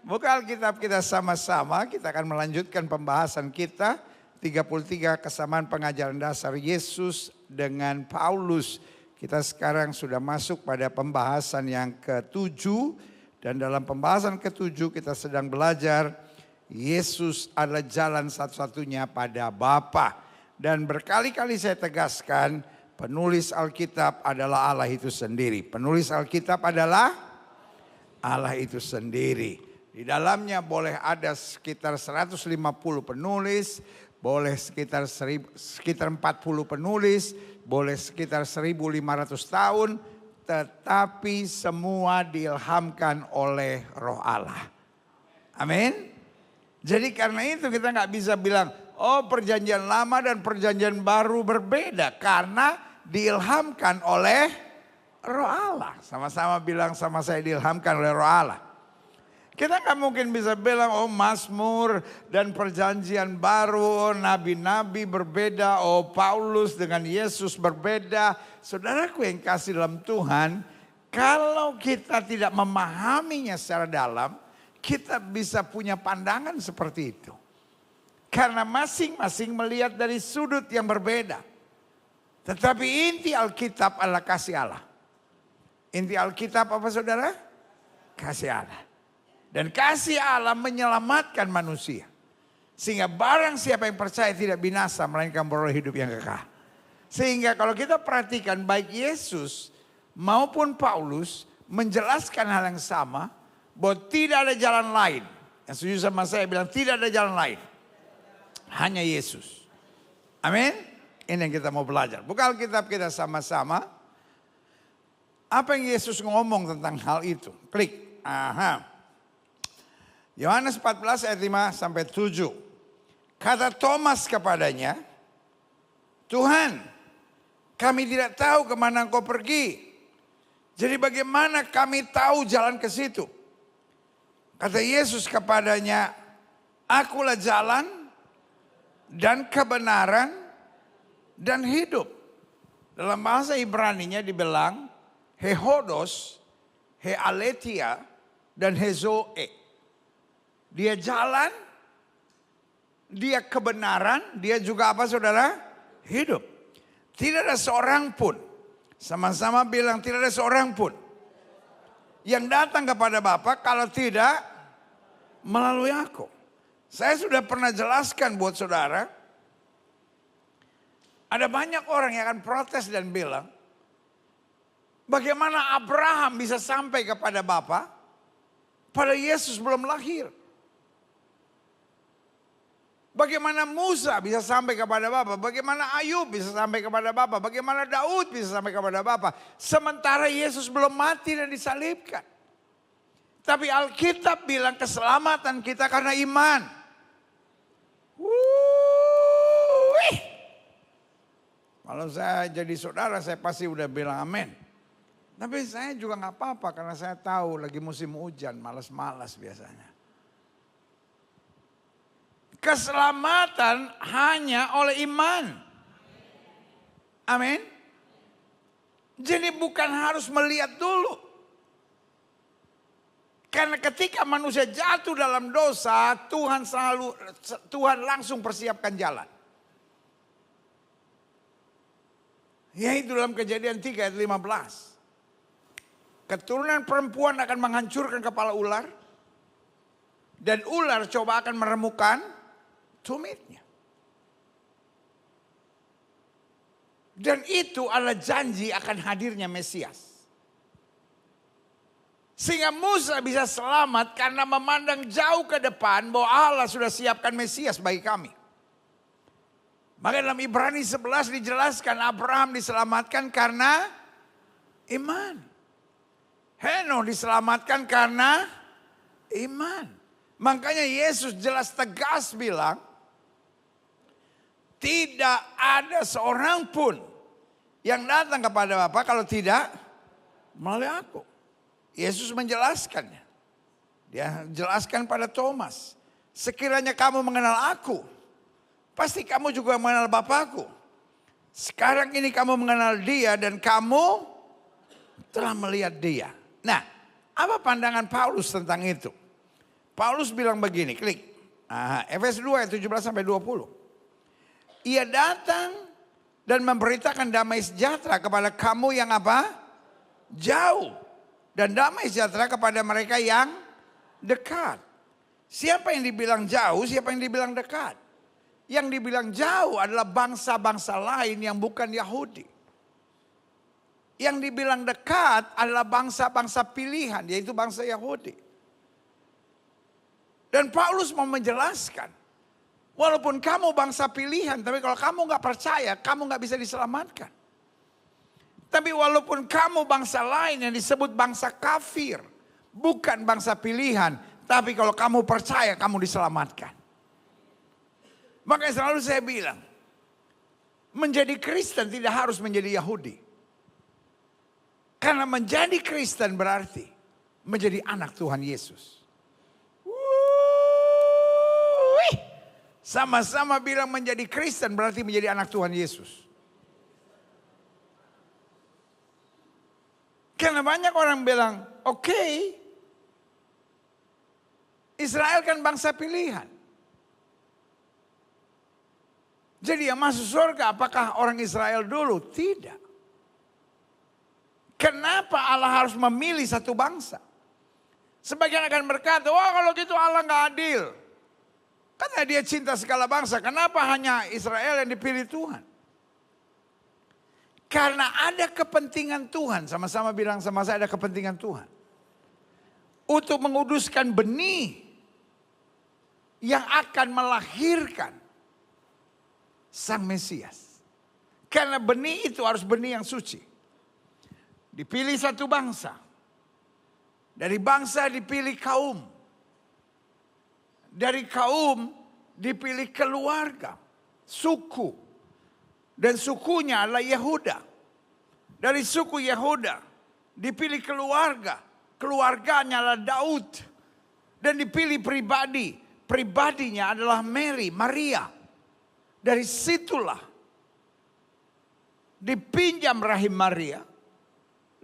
Buka Alkitab kita sama-sama, kita akan melanjutkan pembahasan kita 33 kesamaan pengajaran dasar Yesus dengan Paulus. Kita sekarang sudah masuk pada pembahasan yang ke-7 dan dalam pembahasan ke-7 kita sedang belajar Yesus adalah jalan satu-satunya pada Bapa. Dan berkali-kali saya tegaskan penulis Alkitab adalah Allah itu sendiri. Penulis Alkitab adalah Allah itu sendiri. Di dalamnya boleh ada sekitar 150 penulis, boleh sekitar 40 penulis, boleh sekitar 1500 tahun, tetapi semua diilhamkan oleh Roh Allah. Amin. Jadi karena itu kita nggak bisa bilang, oh perjanjian lama dan perjanjian baru berbeda. Karena diilhamkan oleh Roh Allah. Sama-sama bilang sama saya, diilhamkan oleh Roh Allah. Kita nggak mungkin bisa bilang, oh Mazmur dan perjanjian baru, nabi-nabi berbeda, oh Paulus dengan Yesus berbeda. Saudaraku yang kasih dalam Tuhan, kalau kita tidak memahaminya secara dalam, kita bisa punya pandangan seperti itu. Karena masing-masing melihat dari sudut yang berbeda. Tetapi inti Alkitab adalah kasih Allah. Inti Alkitab apa saudara? Kasih Allah. Dan kasih Allah menyelamatkan manusia. Sehingga barang siapa yang percaya tidak binasa melainkan beroleh hidup yang kekal. Sehingga kalau kita perhatikan baik Yesus maupun Paulus menjelaskan hal yang sama. Bahwa tidak ada jalan lain. Yang setuju sama saya bilang tidak ada jalan lain. Hanya Yesus. Amin. Ini yang kita mau belajar. Buka Alkitab kita sama-sama. Apa yang Yesus ngomong tentang hal itu? Klik. Aha. Yohanes 14 ayat 5 sampai 7. Kata Thomas kepadanya, Tuhan, kami tidak tahu kemana engkau pergi. Jadi bagaimana kami tahu jalan ke situ? Kata Yesus kepadanya, akulah jalan dan kebenaran dan hidup. Dalam bahasa Ibraninya dibilang, Hehodos, Healetia, dan Hezoe. Dia jalan, dia kebenaran, dia juga apa saudara? Hidup. Tidak ada seorang pun, sama-sama bilang tidak ada seorang pun yang datang kepada Bapa kalau tidak melalui aku. Saya sudah pernah jelaskan buat saudara, ada banyak orang yang akan protes dan bilang, bagaimana Abraham bisa sampai kepada Bapa pada Yesus belum lahir? Bagaimana Musa bisa sampai kepada Bapa? Bagaimana Ayub bisa sampai kepada Bapa? Bagaimana Daud bisa sampai kepada Bapa? Sementara Yesus belum mati dan disalibkan. Tapi Alkitab bilang keselamatan kita karena iman. Kalau saya jadi saudara saya pasti udah bilang amin. Tapi saya juga gak apa-apa karena saya tahu lagi musim hujan, malas-malas biasanya. Keselamatan hanya oleh iman. Amin. Jadi bukan harus melihat dulu. Karena ketika manusia jatuh dalam dosa, Tuhan langsung persiapkan jalan. Yaitu dalam Kejadian 3 ayat 15. Keturunan perempuan akan menghancurkan kepala ular. Dan ular coba akan meremukan tumitnya. Dan itu adalah janji akan hadirnya Mesias. Sehingga Musa bisa selamat karena memandang jauh ke depan bahwa Allah sudah siapkan Mesias bagi kami. Maka dalam Ibrani 11 dijelaskan Abraham diselamatkan karena iman. Henokh diselamatkan karena iman. Makanya Yesus jelas tegas bilang, tidak ada seorang pun yang datang kepada Bapa kalau tidak melalui aku. Yesus menjelaskannya. Dia jelaskan pada Thomas. Sekiranya kamu mengenal aku, pasti kamu juga mengenal Bapakku. Sekarang ini kamu mengenal dia dan kamu telah melihat dia. Nah, apa pandangan Paulus tentang itu? Paulus bilang begini, klik. Efesus 2 ayat 17 sampai 20. Ia datang dan memberitakan damai sejahtera kepada kamu yang apa? Jauh. Dan damai sejahtera kepada mereka yang dekat. Siapa yang dibilang jauh, siapa yang dibilang dekat? Yang dibilang jauh adalah bangsa-bangsa lain yang bukan Yahudi. Yang dibilang dekat adalah bangsa-bangsa pilihan, yaitu bangsa Yahudi. Dan Paulus mau menjelaskan, walaupun kamu bangsa pilihan, tapi kalau kamu gak percaya, kamu gak bisa diselamatkan. Tapi walaupun kamu bangsa lain yang disebut bangsa kafir, bukan bangsa pilihan, tapi kalau kamu percaya, kamu diselamatkan. Makanya selalu saya bilang, menjadi Kristen tidak harus menjadi Yahudi. Karena menjadi Kristen berarti menjadi anak Tuhan Yesus. Sama-sama bilang menjadi Kristen berarti menjadi anak Tuhan Yesus. Karena banyak orang bilang, oke, Israel kan bangsa pilihan. Jadi yang masuk surga apakah orang Israel dulu? Tidak. Kenapa Allah harus memilih satu bangsa? Sebagian akan berkata, wah kalau gitu Allah gak adil. Karena dia cinta segala bangsa, kenapa hanya Israel yang dipilih Tuhan? Karena ada kepentingan Tuhan, sama-sama bilang sama saya ada kepentingan Tuhan. Untuk menguduskan benih yang akan melahirkan Sang Mesias. Karena benih itu harus benih yang suci. Dipilih satu bangsa. Dari bangsa dipilih kaum. Dari kaum dipilih keluarga, suku. Dan sukunya adalah Yehuda. Dari suku Yehuda dipilih keluarga. Keluarganya adalah Daud. Dan dipilih pribadi. Pribadinya adalah Maria. Dari situlah dipinjam rahim Maria.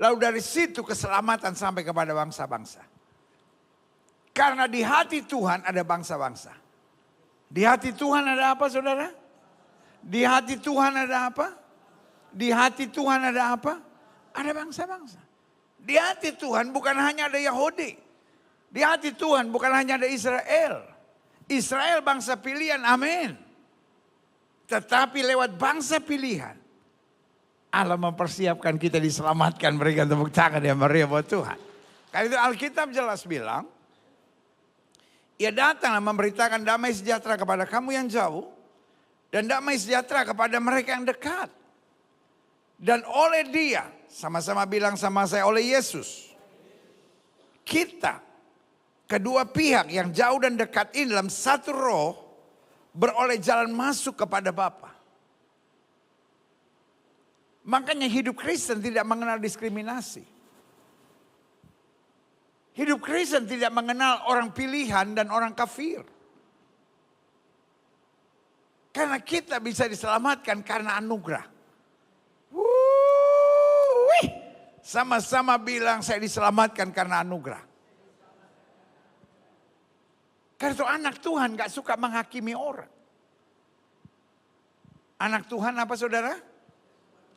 Lalu dari situ keselamatan sampai kepada bangsa-bangsa. Karena di hati Tuhan ada bangsa-bangsa. Di hati Tuhan ada apa saudara? Di hati Tuhan ada apa? Di hati Tuhan ada apa? Ada bangsa-bangsa. Di hati Tuhan bukan hanya ada Yahudi. Di hati Tuhan bukan hanya ada Israel. Israel bangsa pilihan, amin. Tetapi lewat bangsa pilihan, Allah mempersiapkan kita diselamatkan. Berikan tepuk tangan ya Maria buat Tuhan. Karena itu Alkitab jelas bilang, ia datang memberitakan damai sejahtera kepada kamu yang jauh. Dan damai sejahtera kepada mereka yang dekat. Dan oleh dia, sama-sama bilang sama saya, oleh Yesus. Kita, kedua pihak yang jauh dan dekat ini dalam satu roh, beroleh jalan masuk kepada Bapa. Makanya hidup Kristen tidak mengenal diskriminasi. Hidup Kristen tidak mengenal orang pilihan dan orang kafir. Karena kita bisa diselamatkan karena anugerah. Sama-sama bilang saya diselamatkan karena anugerah. Karena itu anak Tuhan gak suka menghakimi orang. Anak Tuhan apa saudara?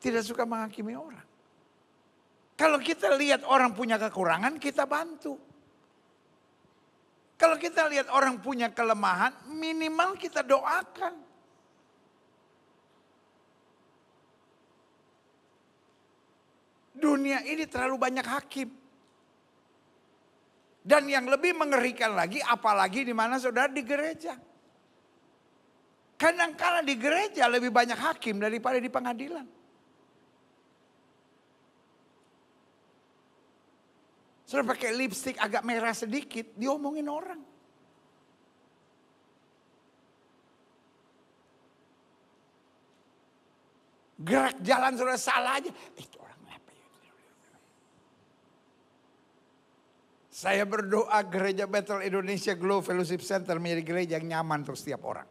Tidak suka menghakimi orang. Kalau kita lihat orang punya kekurangan, kita bantu. Kalau kita lihat orang punya kelemahan, minimal kita doakan. Dunia ini terlalu banyak hakim. Dan yang lebih mengerikan lagi, apalagi di mana saudara di gereja. Kadang-kadang di gereja lebih banyak hakim daripada di pengadilan. Saudara pakai lipstik agak merah sedikit, diomongin orang. Gerak jalan saudara salah aja. Itu orang apa ya? Saya berdoa gereja Bethel Indonesia Glow Fellowship Center menjadi gereja yang nyaman untuk setiap orang.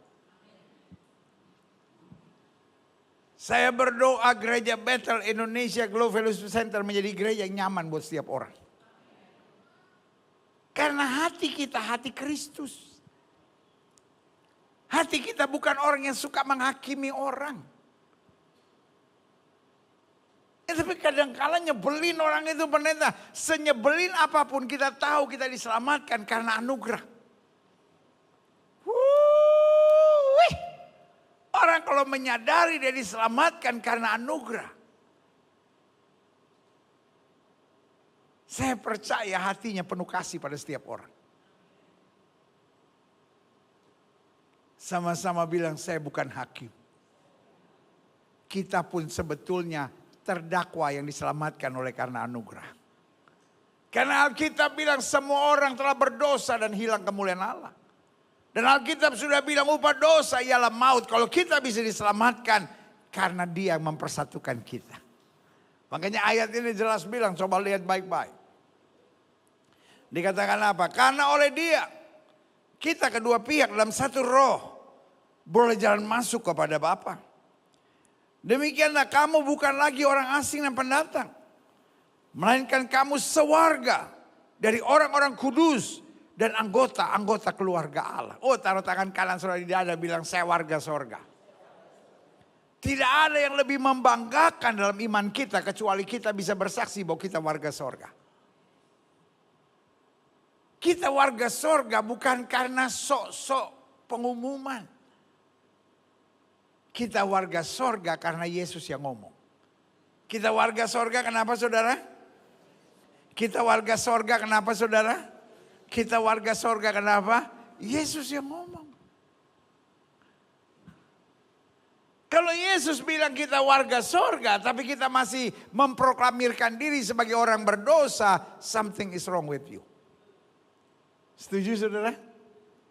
Saya berdoa gereja Bethel Indonesia Glow Fellowship Center menjadi gereja yang nyaman buat setiap orang. Karena hati kita hati Kristus. Hati kita bukan orang yang suka menghakimi orang. Tapi kadang-kala nyebelin orang itu pendeta. Senyebelin apapun kita tahu kita diselamatkan karena anugerah. Orang kalau menyadari dia diselamatkan karena anugerah. Saya percaya hatinya penuh kasih pada setiap orang. Sama-sama bilang saya bukan hakim. Kita pun sebetulnya terdakwa yang diselamatkan oleh karena anugerah. Karena Alkitab bilang semua orang telah berdosa dan hilang kemuliaan Allah. Dan Alkitab sudah bilang upah dosa ialah maut. Kalau kita bisa diselamatkan karena Dia yang mempersatukan kita. Makanya ayat ini jelas bilang, coba lihat baik-baik. Dikatakan apa? Karena oleh Dia kita kedua pihak dalam satu roh boleh jalan masuk kepada Bapa. Demikianlah kamu bukan lagi orang asing dan pendatang, melainkan kamu sewarga dari orang-orang kudus dan anggota-anggota keluarga Allah. Oh, taruh tangan kanan saudara di dada, bilang saya warga sorga. Tidak ada yang lebih membanggakan dalam iman kita kecuali kita bisa bersaksi bahwa kita warga sorga. Kita warga sorga bukan karena sok-sok pengumuman. Kita warga sorga karena Yesus yang ngomong. Kita warga sorga kenapa saudara? Kita warga sorga kenapa saudara? Kita warga sorga kenapa? Yesus yang ngomong. Kalau Yesus bilang kita warga sorga, tapi kita masih memproklamirkan diri sebagai orang berdosa, something is wrong with you. Setuju saudara?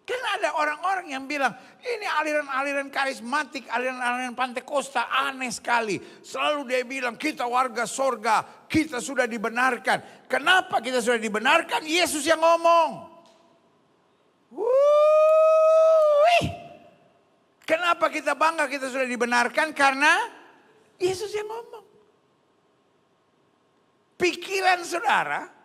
Karena ada orang-orang yang bilang, ini aliran-aliran karismatik, aliran-aliran Pantekosta aneh sekali. Selalu dia bilang, kita warga sorga, kita sudah dibenarkan. Kenapa kita sudah dibenarkan? Yesus yang ngomong. Kenapa kita bangga kita sudah dibenarkan? Karena Yesus yang ngomong. Pikiran saudara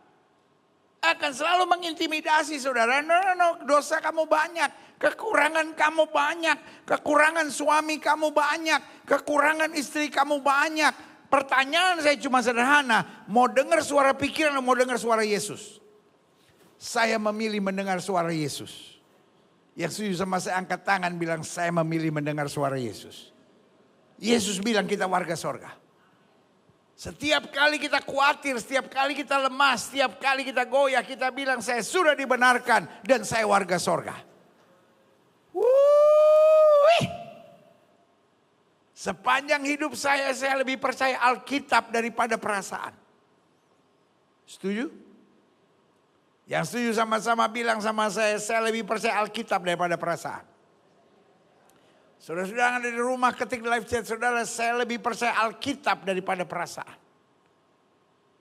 akan selalu mengintimidasi saudara. No, dosa kamu banyak, kekurangan kamu banyak, kekurangan suami kamu banyak, kekurangan istri kamu banyak. Pertanyaan saya cuma sederhana, mau dengar suara pikiran atau mau dengar suara Yesus? Saya memilih mendengar suara Yesus. Yang setuju sama saya angkat tangan bilang saya memilih mendengar suara Yesus. Yesus bilang kita warga sorga. Setiap kali kita khawatir, setiap kali kita lemah, setiap kali kita goyah, kita bilang saya sudah dibenarkan dan saya warga sorga. Sepanjang hidup saya lebih percaya Alkitab daripada perasaan. Setuju? Yang setuju sama-sama bilang sama saya lebih percaya Alkitab daripada perasaan. Saudara-saudara yang ada di rumah ketik live chat saudara, saya lebih percaya Alkitab daripada perasaan.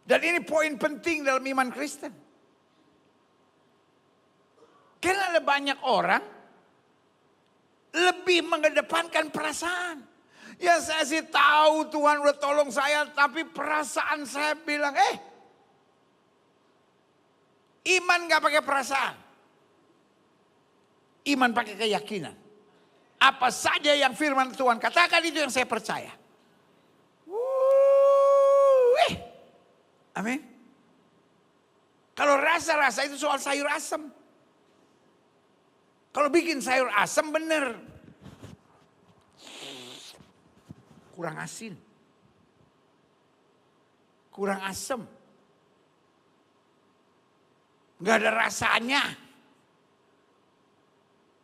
Dan ini poin penting dalam iman Kristen. Karena ada banyak orang lebih mengedepankan perasaan. Ya saya sih tahu Tuhan udah tolong saya, tapi perasaan saya bilang, iman gak pakai perasaan. Iman pakai keyakinan. Apa saja yang firman Tuhan katakan itu yang saya percaya. Amin. Kalau rasa-rasa itu soal sayur asam. Kalau bikin sayur asam bener. Kurang asin. Kurang asam. Gak ada rasanya.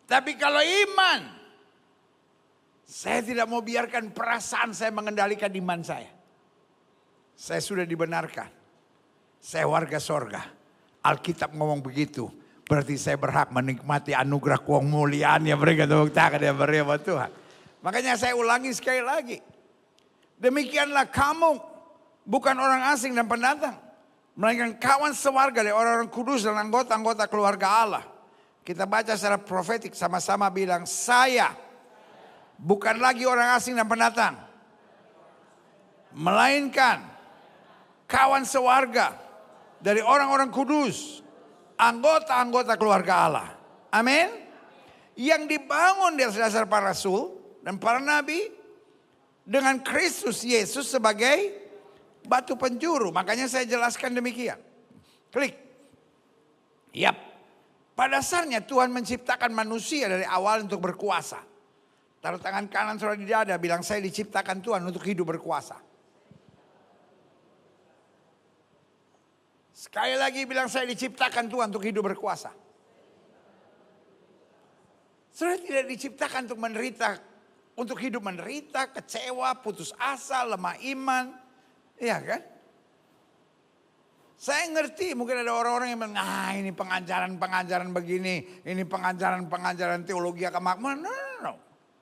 Tapi kalau iman, saya tidak mau biarkan perasaan saya mengendalikan iman saya. Saya sudah dibenarkan. Saya warga sorga. Alkitab ngomong begitu. Berarti saya berhak menikmati anugerah kemuliaannya. Mereka tepuk tangan yang beri buat Tuhan. Makanya saya ulangi sekali lagi. Demikianlah kamu bukan orang asing dan pendatang. Melainkan kawan sewarga dari orang-orang kudus dan anggota-anggota keluarga Allah. Kita baca secara profetik sama-sama bilang saya bukan lagi orang asing dan pendatang. Melainkan kawan sewarga dari orang-orang kudus anggota-anggota keluarga Allah. Amin. Yang dibangun di atas dasar para rasul dan para nabi dengan Kristus Yesus sebagai batu penjuru. Makanya saya jelaskan demikian. Klik. Yap. Pada dasarnya Tuhan menciptakan manusia dari awal untuk berkuasa. Taruh tangan kanan saudara di dada, bilang saya diciptakan Tuhan untuk hidup berkuasa. Sekali lagi bilang saya diciptakan Tuhan untuk hidup berkuasa. Saudara tidak diciptakan untuk menderita, untuk hidup menderita, kecewa, putus asa, lemah iman. Iya kan? Saya ngerti mungkin ada orang-orang yang bilang, ini pengajaran-pengajaran begini, ini pengajaran-pengajaran teologi kemakmuran. No.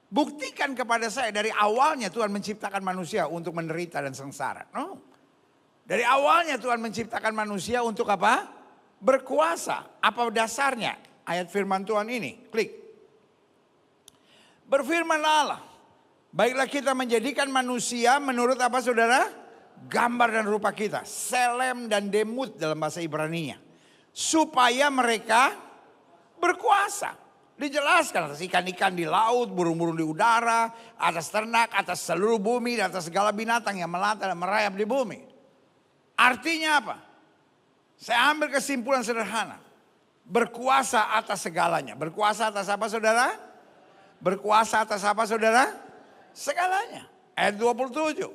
Buktikan kepada saya dari awalnya Tuhan menciptakan manusia untuk menderita dan sengsara. No. Dari awalnya Tuhan menciptakan manusia untuk apa? Berkuasa. Apa dasarnya? Ayat firman Tuhan ini. Klik. Berfirman Allah. Baiklah kita menjadikan manusia menurut apa saudara? Gambar dan rupa kita. Selem dan demut dalam bahasa Ibraninya. Supaya mereka berkuasa. Dijelaskan atas ikan-ikan di laut, burung-burung di udara, atas ternak, atas seluruh bumi, dan atas segala binatang yang melata dan merayap di bumi. Artinya apa? Saya ambil kesimpulan sederhana. Berkuasa atas segalanya. Berkuasa atas apa saudara? Berkuasa atas apa saudara? Segalanya. Ayat 27.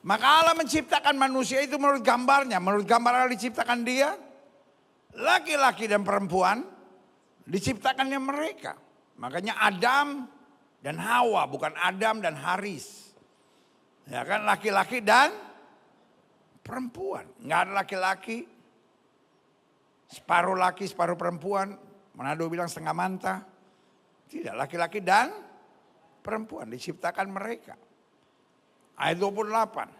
Maka Allah menciptakan manusia itu menurut gambarnya. Menurut gambar Allah diciptakan dia. Laki-laki dan perempuan diciptakannya mereka. Makanya Adam dan Hawa, bukan Adam dan Haris. Ya kan, laki-laki dan perempuan. Nggak ada laki-laki, separuh laki, separuh perempuan. Manado bilang setengah manta. Tidak, laki-laki dan perempuan diciptakan mereka. Ayat 28.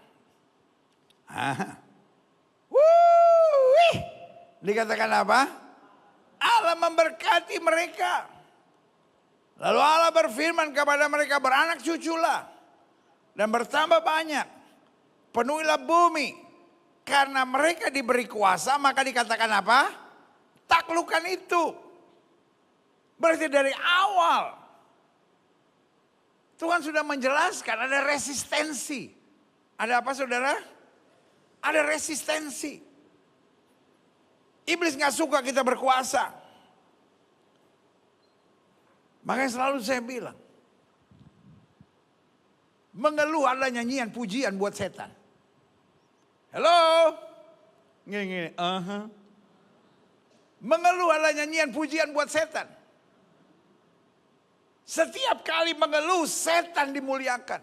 Dikatakan apa? Allah memberkati mereka. Lalu Allah berfirman kepada mereka, beranak cuculah dan bertambah banyak. Penuhilah bumi. Karena mereka diberi kuasa, maka dikatakan apa? Taklukkan itu. Berarti dari awal Tuhan sudah menjelaskan ada resistensi. Ada apa saudara? Ada resistensi. Iblis gak suka kita berkuasa. Makanya selalu saya bilang. Mengeluh adalah nyanyian pujian buat setan. Hello? Gini. Mengeluh adalah nyanyian pujian buat setan. Setiap kali mengeluh, setan dimuliakan.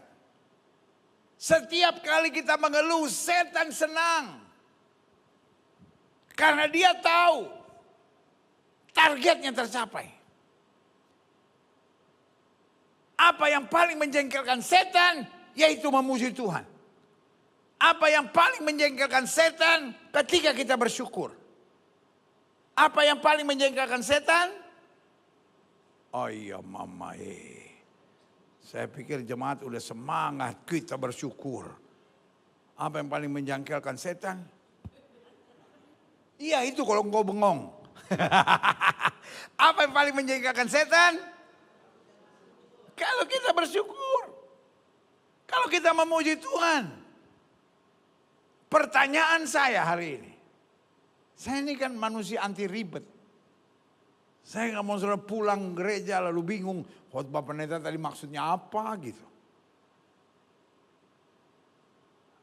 Setiap kali kita mengeluh, setan senang. Karena dia tahu targetnya tercapai. Apa yang paling menjengkelkan setan, yaitu memuji Tuhan. Apa yang paling menjengkelkan setan ketika kita bersyukur. Apa yang paling menjengkelkan setan? Oh iya mama saya pikir jemaat udah semangat kita bersyukur. Apa yang paling menjengkelkan setan? Iya itu kalau engkau bengong. Apa yang paling menjengkelkan setan? Kalau kita bersyukur. Kalau kita memuji Tuhan. Pertanyaan saya hari ini. Saya ini kan manusia anti ribet. Saya nggak mau saudara pulang gereja lalu bingung. Khotbah pendeta tadi maksudnya apa gitu.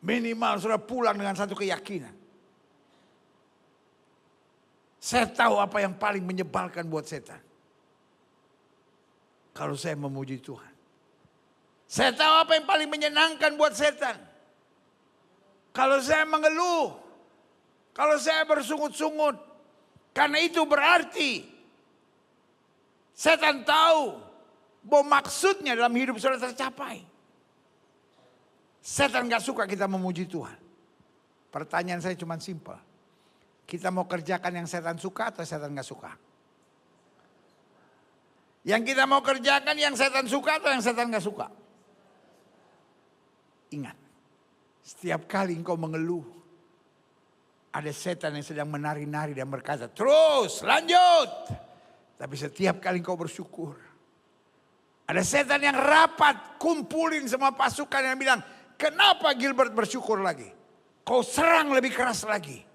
Minimal saudara pulang dengan satu keyakinan. Saya tahu apa yang paling menyebalkan buat setan. Kalau saya memuji Tuhan. Saya tahu apa yang paling menyenangkan buat setan. Kalau saya mengeluh. Kalau saya bersungut-sungut. Karena itu berarti setan tahu bahwa maksudnya dalam hidup saudara tercapai. Setan gak suka kita memuji Tuhan. Pertanyaan saya cuma simpel. Kita mau kerjakan yang setan suka atau setan gak suka? Yang kita mau kerjakan yang setan suka atau yang setan gak suka? Ingat, setiap kali engkau mengeluh, Ada setan yang sedang menari-nari dan berkata, terus lanjut. Tapi setiap kali kau bersyukur. Ada setan yang rapat, kumpulin semua pasukan yang bilang, kenapa Gilbert bersyukur lagi? Kau serang lebih keras lagi.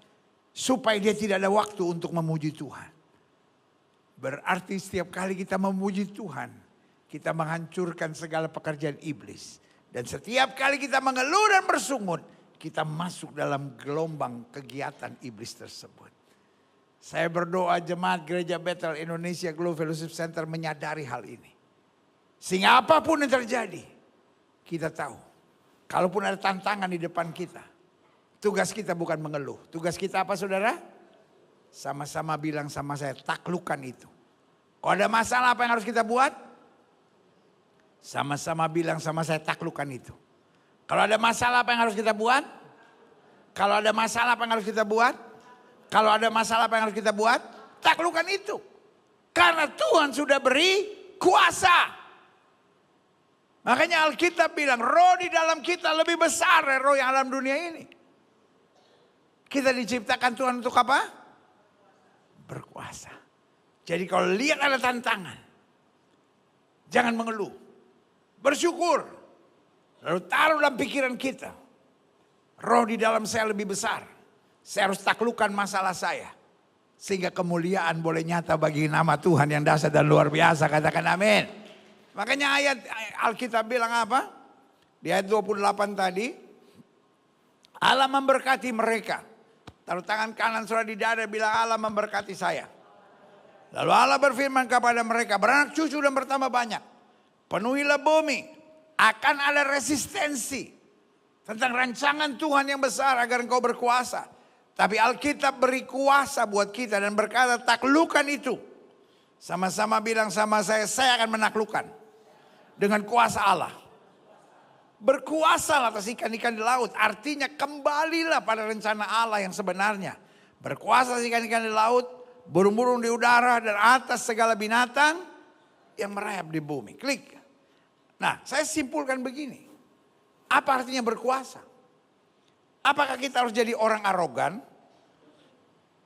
Supaya dia tidak ada waktu untuk memuji Tuhan. Berarti setiap kali kita memuji Tuhan, kita menghancurkan segala pekerjaan iblis. Dan setiap kali kita mengeluh dan bersungut, kita masuk dalam gelombang kegiatan iblis tersebut. Saya berdoa jemaat Gereja Bethel Indonesia Glow Fellowship Center menyadari hal ini. Sehingga apapun yang terjadi, kita tahu. Kalaupun ada tantangan di depan kita, tugas kita bukan mengeluh. Tugas kita apa saudara? Sama-sama bilang sama saya, taklukkan itu. Kalau ada masalah apa yang harus kita buat? Sama-sama bilang sama saya, taklukkan itu. Kalau ada masalah apa yang harus kita buat? Kalau ada masalah apa yang harus kita buat? Kalau ada masalah apa yang harus kita buat? Taklukkan itu. Karena Tuhan sudah beri kuasa. Makanya Alkitab bilang roh di dalam kita lebih besar dari roh yang alam dunia ini. Kita diciptakan Tuhan untuk apa? Berkuasa. Jadi kalau lihat ada tantangan, jangan mengeluh. Bersyukur. Lalu taruh dalam pikiran kita. Roh di dalam saya lebih besar. Saya harus taklukkan masalah saya. Sehingga kemuliaan boleh nyata bagi nama Tuhan yang dahsyat dan luar biasa. Katakan amin. Makanya ayat Alkitab bilang apa? Di ayat 28 tadi. Allah memberkati mereka. Taruh tangan kanan saudara di dada bilang Allah memberkati saya. Lalu Allah berfirman kepada mereka. Beranak cucu dan bertambah banyak. Penuhilah bumi. Akan ada resistensi. Tentang rancangan Tuhan yang besar agar engkau berkuasa. Tapi Alkitab beri kuasa buat kita dan berkata taklukkan itu. Sama-sama bilang sama saya akan menaklukkan. Dengan kuasa Allah. Berkuasa atas ikan-ikan di laut. Artinya kembalilah pada rencana Allah yang sebenarnya. Berkuasa ikan-ikan di laut. Burung-burung di udara dan atas segala binatang yang merayap di bumi. Klik. Nah saya simpulkan begini. Apa artinya berkuasa? Apakah kita harus jadi orang arogan?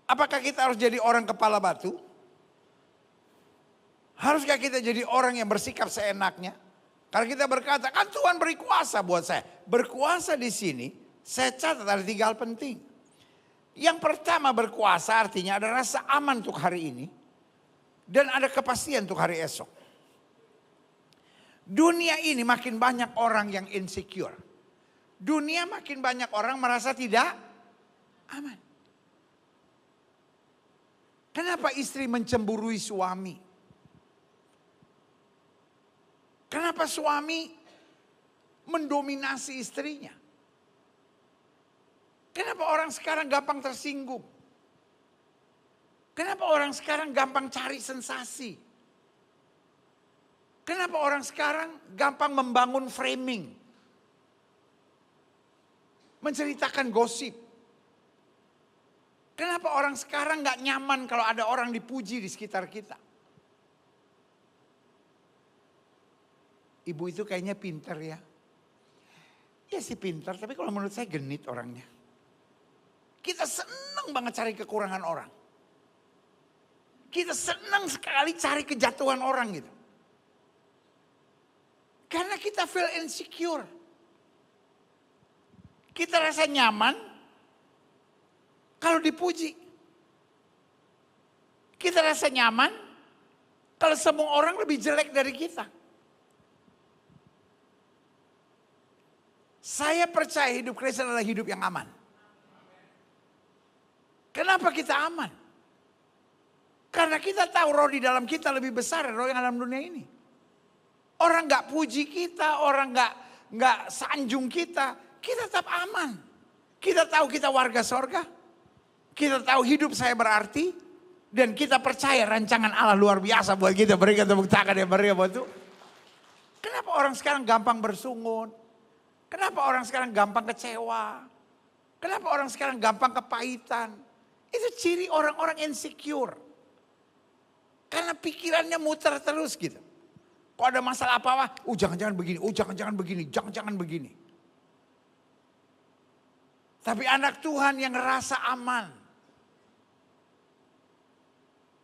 Apakah kita harus jadi orang kepala batu? Haruskah kita jadi orang yang bersikap seenaknya? Karena kita berkata, kan Tuhan beri kuasa buat saya. Berkuasa di sini, saya catat ada 3 hal penting. Yang pertama berkuasa artinya ada rasa aman untuk hari ini. Dan ada kepastian untuk hari esok. Dunia ini makin banyak orang yang insecure. Dunia makin banyak orang merasa tidak aman. Kenapa istri mencemburui suami? Kenapa suami mendominasi istrinya? Kenapa orang sekarang gampang tersinggung? Kenapa orang sekarang gampang cari sensasi? Kenapa orang sekarang gampang membangun framing? Menceritakan gosip. Kenapa orang sekarang gak nyaman kalau ada orang dipuji di sekitar kita? Ibu itu kayaknya pintar ya. Ya sih pintar, tapi kalau menurut saya genit orangnya. Kita senang banget cari kekurangan orang. Kita senang sekali cari kejatuhan orang gitu. Karena kita feel insecure. Kita rasa nyaman kalau dipuji. Kita rasa nyaman kalau semua orang lebih jelek dari kita. Saya percaya hidup Kristen adalah hidup yang aman. Kenapa kita aman? Karena kita tahu roh di dalam kita lebih besar dari roh yang dalam dunia ini. Orang gak puji kita, orang gak sanjung kita tetap aman. Kita tahu kita warga sorga. Kita tahu hidup saya berarti. Dan kita percaya rancangan Allah luar biasa buat kita. Berikan tepuk tangan yang meriah buat itu. Kenapa orang sekarang gampang bersungut? Kenapa orang sekarang gampang kecewa? Kenapa orang sekarang gampang kepahitan? Itu ciri orang-orang insecure. Karena pikirannya muter terus gitu. Kalau ada masalah apa-apa, jangan-jangan begini, jangan-jangan begini, jangan-jangan begini. Tapi anak Tuhan yang rasa aman.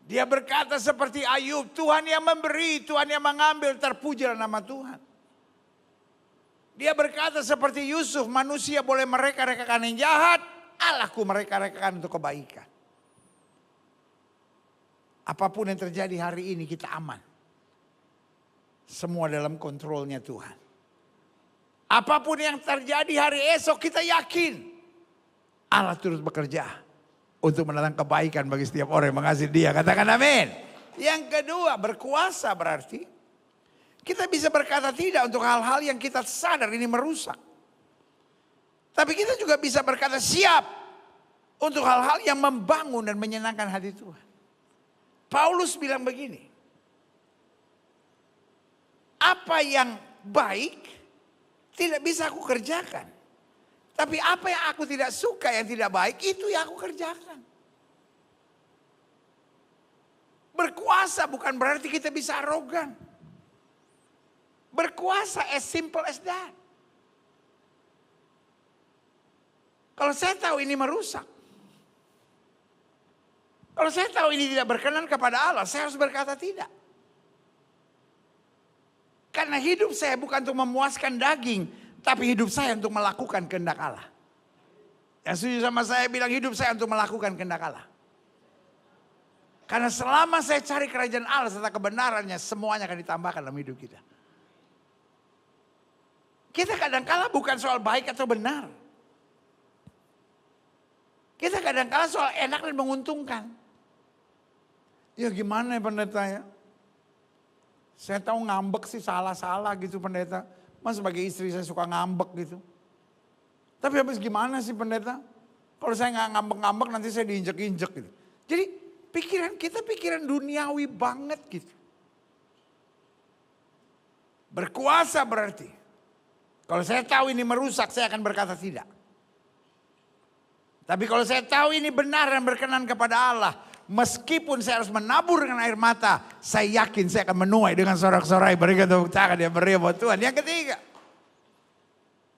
Dia berkata seperti Ayub, Tuhan yang memberi, Tuhan yang mengambil, terpujilah nama Tuhan. Dia berkata seperti Yusuf, manusia boleh mereka-rekakan yang jahat, Allahku mereka-rekakan untuk kebaikan. Apapun yang terjadi hari ini kita aman. Semua dalam kontrolnya Tuhan. Apapun yang terjadi hari esok kita yakin Allah terus bekerja untuk mendatangkan kebaikan bagi setiap orang yang mengasihi Dia. Katakan amin. Yang kedua, berkuasa berarti kita bisa berkata tidak untuk hal-hal yang kita sadar ini merusak. Tapi kita juga bisa berkata siap untuk hal-hal yang membangun dan menyenangkan hati Tuhan. Paulus bilang begini, apa yang baik tidak bisa aku kerjakan. Tapi apa yang aku tidak suka, yang tidak baik, itu yang aku kerjakan. Berkuasa bukan berarti kita bisa arogan. Berkuasa as simple as that. Kalau saya tahu ini merusak. Kalau saya tahu ini tidak berkenan kepada Allah, saya harus berkata tidak. Karena hidup saya bukan untuk memuaskan daging, tapi hidup saya untuk melakukan kehendak Allah. Yang setuju sama saya bilang hidup saya untuk melakukan kehendak Allah. Karena selama saya cari kerajaan Allah serta kebenarannya, semuanya akan ditambahkan dalam hidup kita. Kita kadang-kala bukan soal baik atau benar. Kita kadang-kala soal enak dan menguntungkan. Ya gimana ya pendeta ya? Saya tahu ngambek sih salah-salah gitu pendeta. Mas sebagai istri saya suka ngambek gitu. Tapi habis gimana sih pendeta? Kalau saya nggak ngambek-ngambek nanti saya diinjek-injek gitu. Jadi pikiran kita pikiran duniawi banget gitu. Berkuasa berarti. Kalau saya tahu ini merusak saya akan berkata tidak. Tapi kalau saya tahu ini benar dan berkenan kepada Allah. Meskipun saya harus menabur dengan air mata, saya yakin saya akan menuai dengan sorak-sorai. Berikan tepuk tangan yang meriah buat Tuhan. Yang ketiga,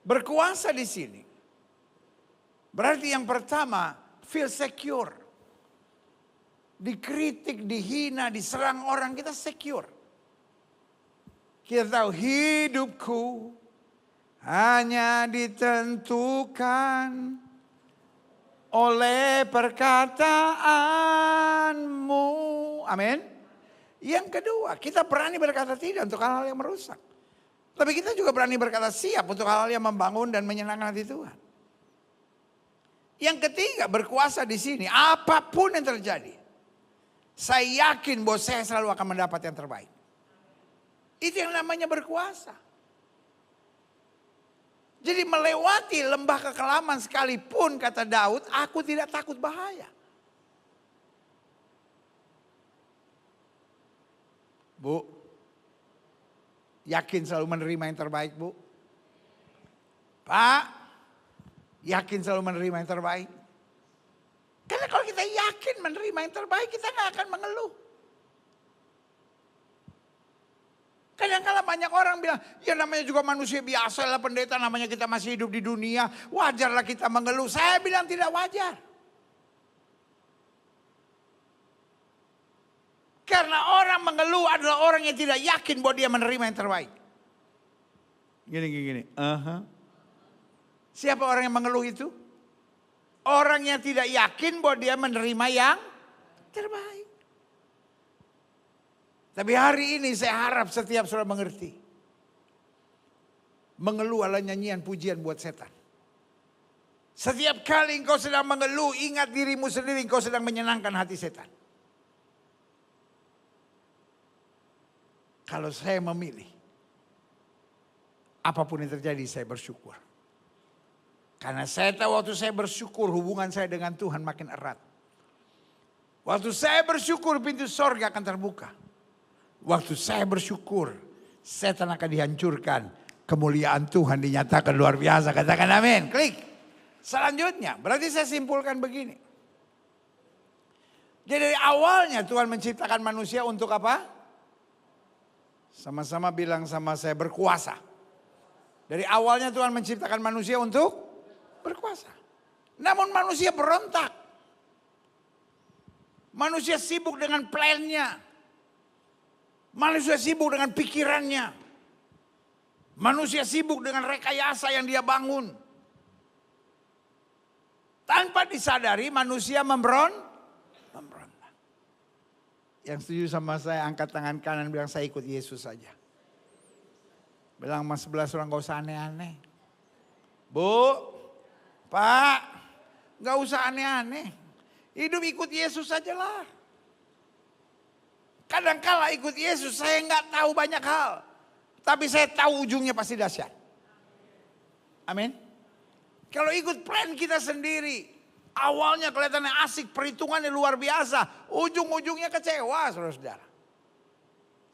berkuasa di sini. Berarti yang pertama, feel secure. Dikritik, dihina, diserang orang, kita secure. Kita tahu hidupku hanya ditentukan oleh perkataanmu. Amin. Yang kedua, kita berani berkata tidak untuk hal-hal yang merusak. Tapi kita juga berani berkata siap untuk hal-hal yang membangun dan menyenangkan hati Tuhan. Yang ketiga, berkuasa di sini. Apapun yang terjadi, saya yakin bahwa saya selalu akan mendapat yang terbaik. Itu yang namanya berkuasa. Jadi melewati lembah kekelaman sekalipun kata Daud, aku tidak takut bahaya. Bu, yakin selalu menerima yang terbaik bu? Pak, yakin selalu menerima yang terbaik? Karena kalau kita yakin menerima yang terbaik, kita gak akan mengeluh. Kadang-kadang banyak orang bilang, ya namanya juga manusia biasa lah pendeta, namanya kita masih hidup di dunia, wajarlah kita mengeluh. Saya bilang tidak wajar. Karena orang mengeluh adalah orang yang tidak yakin bahwa dia menerima yang terbaik. Gini. Siapa orang yang mengeluh itu? Orang yang tidak yakin bahwa dia menerima yang terbaik. Tapi hari ini saya harap setiap saudara mengerti. Mengeluh adalah nyanyian pujian buat setan. Setiap kali engkau sedang mengeluh, ingat dirimu sendiri engkau sedang menyenangkan hati setan. Kalau saya memilih, apapun yang terjadi saya bersyukur. Karena saya tahu waktu saya bersyukur hubungan saya dengan Tuhan makin erat. Waktu saya bersyukur pintu sorga akan terbuka. Waktu saya bersyukur, setan akan dihancurkan. Kemuliaan Tuhan dinyatakan luar biasa. Katakan amin. Klik. Selanjutnya, berarti saya simpulkan begini. Jadi dari awalnya Tuhan menciptakan manusia untuk apa? Sama-sama bilang sama saya, berkuasa. Dari awalnya Tuhan menciptakan manusia untuk berkuasa. Namun manusia berontak. Manusia sibuk dengan plannya. Manusia sibuk dengan pikirannya. Manusia sibuk dengan rekayasa yang dia bangun. Tanpa disadari manusia memberontak. Yang setuju sama saya angkat tangan kanan bilang saya ikut Yesus saja. Bilang sama sebelah orang gak usah aneh-aneh. Bu, Pak, gak usah aneh-aneh. Hidup ikut Yesus saja lah. Kadangkala ikut Yesus saya gak tahu banyak hal. Tapi saya tahu ujungnya pasti dahsyat. Amin. Kalau ikut plan kita sendiri. Awalnya kelihatannya asik, perhitungannya luar biasa. Ujung-ujungnya kecewa saudara-saudara.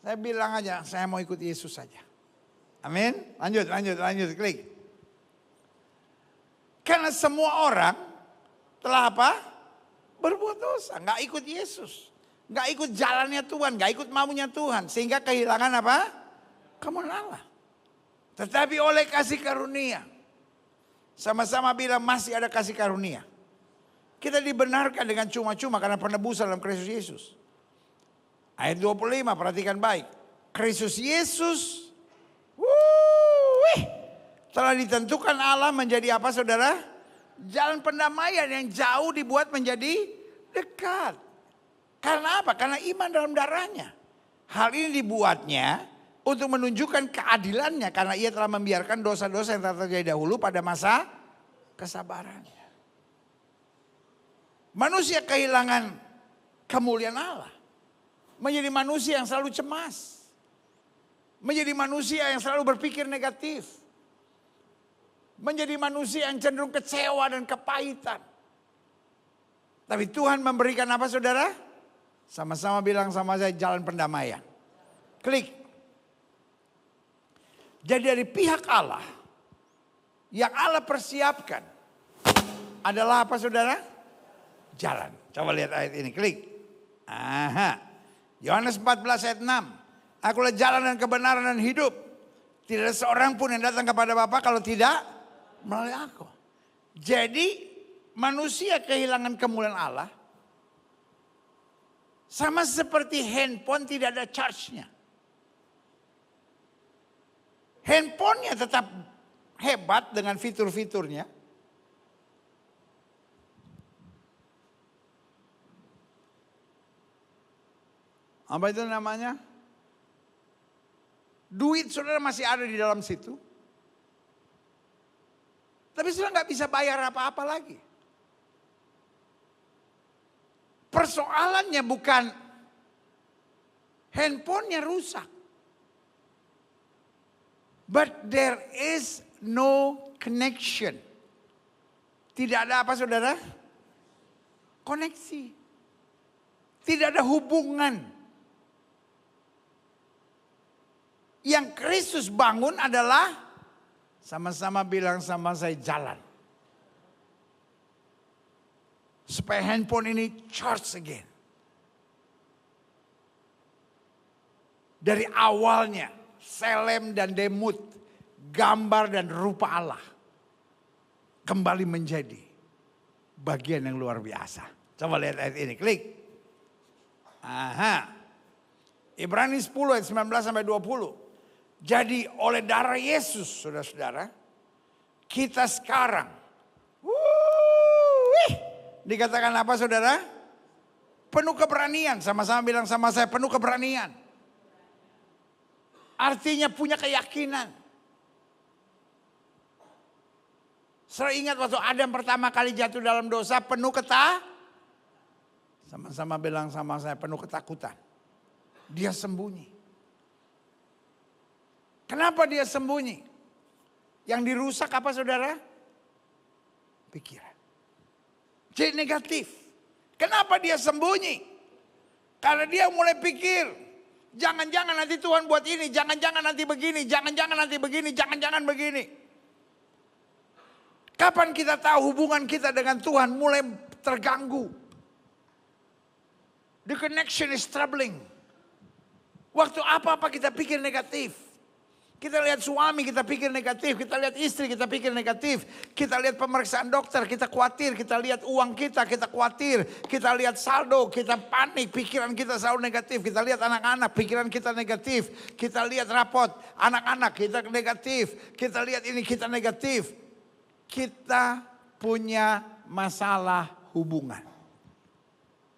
Saya bilang aja, saya mau ikut Yesus saja. Amin. Lanjut, klik. Karena semua orang telah apa? Berbuat dosa, gak ikut Yesus. Gak ikut jalannya Tuhan, gak ikut maunya Tuhan. Sehingga kehilangan apa? Kemuliaan Allah. Tetapi oleh kasih karunia. Sama-sama bilang masih ada kasih karunia. Kita dibenarkan dengan cuma-cuma karena penebusan dalam Kristus Yesus. Ayat 25 perhatikan baik. Kristus Yesus telah ditentukan Allah menjadi apa saudara? Jalan pendamaian yang jauh dibuat menjadi dekat. Karena apa? Karena iman dalam darahnya. Hal ini dibuatnya untuk menunjukkan keadilannya. Karena ia telah membiarkan dosa-dosa yang telah terjadi dahulu pada masa kesabarannya. Manusia kehilangan kemuliaan Allah. Menjadi manusia yang selalu cemas. Menjadi manusia yang selalu berpikir negatif. Menjadi manusia yang cenderung kecewa dan kepahitan. Tapi Tuhan memberikan apa saudara? Sama-sama bilang sama saya jalan pendamaian. Klik. Jadi dari pihak Allah. Yang Allah persiapkan. Adalah apa saudara? Jalan. Coba lihat ayat ini. Klik. Yohanes 14 ayat 6. Akulah jalan dan kebenaran dan hidup. Tidak ada seorang pun yang datang kepada Bapa kalau tidak melalui aku. Jadi manusia kehilangan kemuliaan Allah. Sama seperti handphone tidak ada charge-nya. Handphonenya tetap hebat dengan fitur-fiturnya. Apa itu namanya? Duit saudara masih ada di dalam situ. Tapi saudara nggak bisa bayar apa-apa lagi. Persoalannya bukan handphonenya rusak. But there is no connection. Tidak ada apa saudara? Koneksi. Tidak ada hubungan. Yang Kristus bangun adalah sama-sama bilang sama saya jalan. Supaya handphone ini charge again. Dari awalnya Selem dan Demut, gambar dan rupa Allah kembali menjadi bagian yang luar biasa. Coba lihat ayat ini, klik. Ibrani 10 ayat 19 sampai 20. Jadi oleh darah Yesus saudara-saudara, kita sekarang dikatakan apa saudara? Penuh keberanian. Sama-sama bilang sama saya, penuh keberanian. Artinya punya keyakinan. Saya ingat waktu Adam pertama kali jatuh dalam dosa, penuh sama-sama bilang sama saya, penuh ketakutan. Dia sembunyi. Kenapa dia sembunyi? Yang dirusak apa saudara? Pikiran. Jadi negatif. Kenapa dia sembunyi? Karena dia mulai pikir. Jangan-jangan nanti Tuhan buat ini. Jangan-jangan nanti begini. Jangan-jangan nanti begini. Jangan-jangan begini. Kapan kita tahu hubungan kita dengan Tuhan mulai terganggu? The connection is troubling. Waktu apa-apa kita pikir negatif. Kita lihat suami, kita pikir negatif. Kita lihat istri, kita pikir negatif. Kita lihat pemeriksaan dokter, kita khawatir. Kita lihat uang kita khawatir. Kita lihat saldo, kita panik. Pikiran kita selalu negatif. Kita lihat anak-anak, pikiran kita negatif. Kita lihat rapot, anak-anak kita negatif. Kita lihat ini, kita negatif. Kita punya masalah hubungan.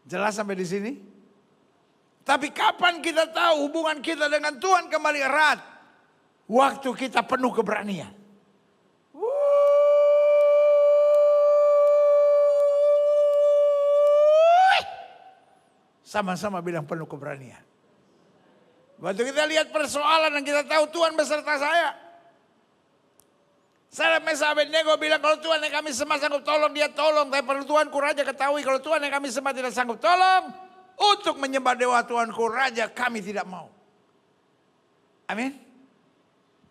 Jelas sampai di sini? Tapi kapan kita tahu hubungan kita dengan Tuhan kembali erat? Waktu kita penuh keberanian. Sama-sama bilang penuh keberanian. Waktu kita lihat persoalan dan kita tahu Tuhan beserta saya. Sahabat Mesa Abednego bilang kalau Tuhan yang kami sembah sanggup tolong, dia tolong. Tapi perlu Tuanku Raja ketahui kalau Tuhan yang kami sembah tidak sanggup tolong. Untuk menyembah dewa Tuanku Raja kami tidak mau. Amin.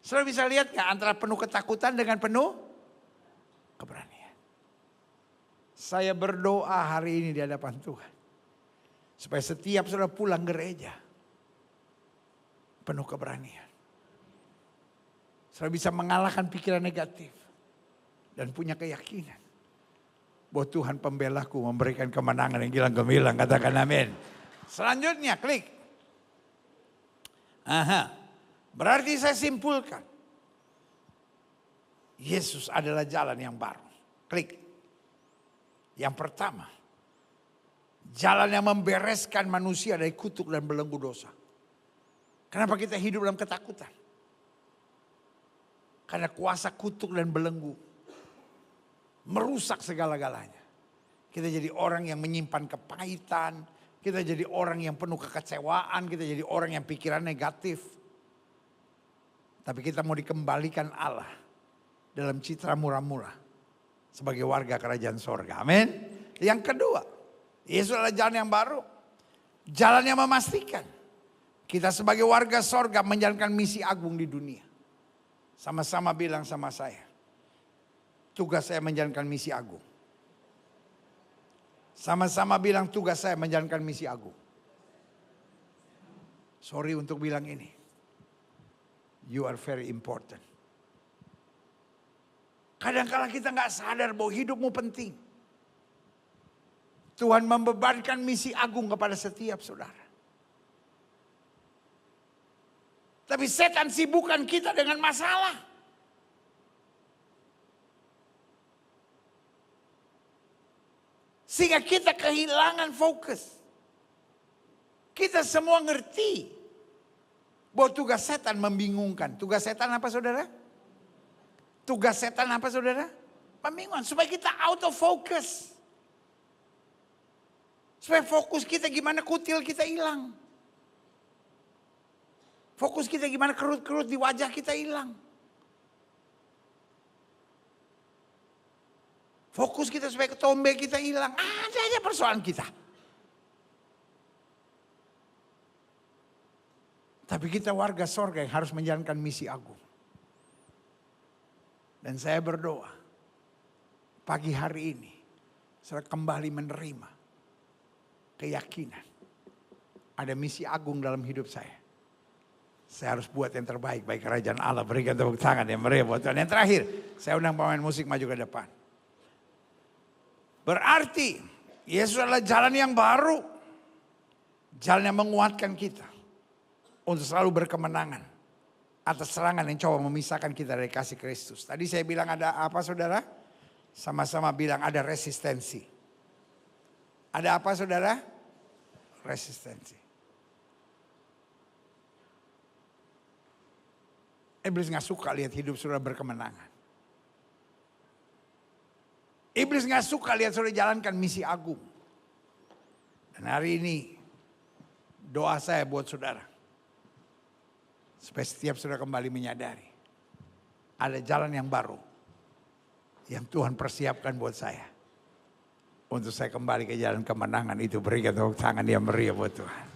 Saudara bisa lihat gak antara penuh ketakutan dengan penuh keberanian. Saya berdoa hari ini di hadapan Tuhan. Supaya setiap saudara pulang gereja penuh keberanian. Saudara bisa mengalahkan pikiran negatif. Dan punya keyakinan. Bahwa Tuhan pembelaku memberikan kemenangan yang gilang gemilang. Katakan amin. Selanjutnya klik. Berarti saya simpulkan. Yesus adalah jalan yang baru. Klik. Yang pertama. Jalan yang membereskan manusia dari kutuk dan belenggu dosa. Kenapa kita hidup dalam ketakutan? Karena kuasa kutuk dan belenggu merusak segala-galanya. Kita jadi orang yang menyimpan kepahitan. Kita jadi orang yang penuh kekecewaan. Kita jadi orang yang pikiran negatif. Tapi kita mau dikembalikan Allah dalam citra murah-murah sebagai warga kerajaan sorga. Amin. Yang kedua, Yesus adalah jalan yang baru. Jalan yang memastikan kita sebagai warga sorga menjalankan misi agung di dunia. Sama-sama bilang sama saya. Tugas saya menjalankan misi agung. Sama-sama bilang tugas saya menjalankan misi agung. Sorry untuk bilang ini. You are very important. Kadang-kala kita gak sadar bahwa hidupmu penting. Tuhan membebankan misi agung kepada setiap saudara. Tapi setan sibukkan kita dengan masalah. Sehingga kita kehilangan fokus. Kita semua ngerti bahwa tugas setan membingungkan. Tugas setan apa saudara? Tugas setan apa saudara? Membingungkan. Supaya kita out of focus. Supaya fokus kita gimana kutil kita hilang. Fokus kita gimana kerut-kerut di wajah kita hilang. Fokus kita supaya ketombe kita hilang. Ada aja persoalan kita. Tapi kita warga sorga yang harus menjalankan misi agung. Dan saya berdoa. Pagi hari ini. Saya kembali menerima. Keyakinan. Ada misi agung dalam hidup saya. Saya harus buat yang terbaik bagi kerajaan Allah. Berikan tepuk tangan yang meriah buat Tuhan. Yang terakhir. Saya undang pemain musik maju ke depan. Berarti. Yesus adalah jalan yang baru. Jalan yang menguatkan kita. Untuk selalu berkemenangan atas serangan yang coba memisahkan kita dari kasih Kristus. Tadi saya bilang ada apa saudara? Sama-sama bilang ada resistensi. Ada apa saudara? Resistensi. Iblis gak suka lihat hidup saudara berkemenangan. Iblis gak suka lihat saudara jalankan misi agung. Dan hari ini doa saya buat saudara. Supaya setiap saudara kembali menyadari. Ada jalan yang baru. Yang Tuhan persiapkan buat saya. Untuk saya kembali ke jalan kemenangan itu. Berikan tepuk tangan yang meriah buat Tuhan.